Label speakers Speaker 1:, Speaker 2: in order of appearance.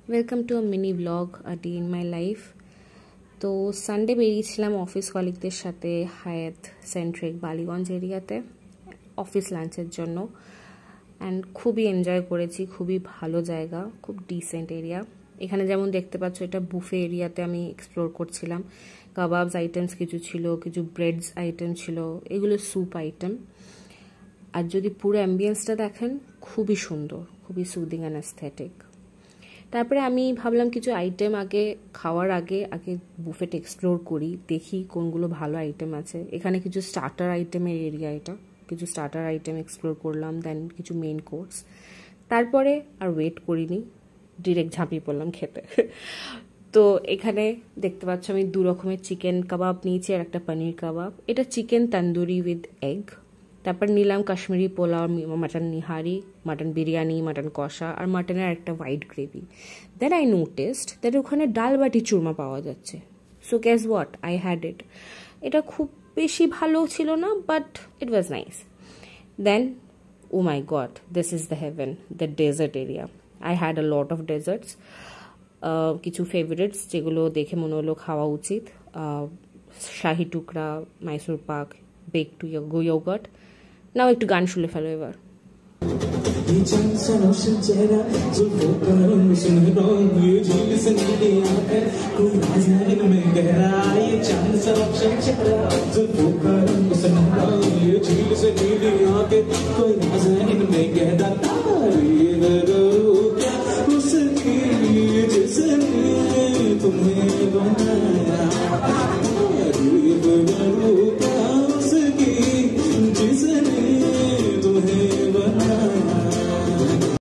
Speaker 1: Welcome to a mini blog a day in my life. তো Sunday বেরিয়েছিলাম office কলিগদের সাথে হায়াত সেন্ট্রিক বালিগঞ্জ এরিয়াতে অফিস লাঞ্চের জন্য। অ্যান্ড খুবই এনজয় করেছি, খুবই ভালো জায়গা, খুব ডিসেন্ট এরিয়া। এখানে যেমন দেখতে পাচ্ছ, এটা বুফে এরিয়াতে আমি এক্সপ্লোর করছিলাম। কাবাবস আইটেমস কিছু ছিল, কিছু ব্রেডস আইটেম ছিল, এগুলো স্যুপ আইটেম। আর যদি পুরো অ্যাম্বিয়েন্সটা দেখেন, খুবই সুন্দর, খুবই সুদিং অ্যান্ড অ্যাস্থেটিক। তারপরে আমি ভাবলাম কিছু আইটেম খাওয়ার আগে বুফেট এক্সপ্লোর করি, দেখি কোনগুলো ভালো আইটেম আছে। এখানে কিছু স্টার্টার আইটেমের এরিয়া, এটা কিছু স্টার্টার আইটেম এক্সপ্লোর করলাম, দেন কিছু মেইন কোর্স। তারপরে আর ওয়েট করিনি, ডিরেক্ট ঝাঁপিয়ে পড়লাম খেতে। তো এখানে দেখতে পাচ্ছ আমি 2 রকমের চিকেন কাবাব নিয়েছি আর একটা পনির কাবাব। এটা চিকেন তন্দুরি উইথ এগ। তারপর নিলাম Kashmiri pulao, mutton nihari, mutton biryani, mutton কষা আর মাটনের একটা white gravy. Then I noticed that ওখানে ডাল বাটি চুরমা পাওয়া যাচ্ছে। So guess what, I had it. এটা খুব বেশি ভালো ছিল না, but it was nice. Then oh my God, this is the heaven, the dessert area. I had a lot of desserts, কিছু ফেভারিটস যেগুলো দেখে মনে হলো খাওয়া উচিত। শাহি টুকরা, মাইসুর পাক, বেক টু ইয়োগার্ট। নাও একটু গান শুনে ফেলো এবার।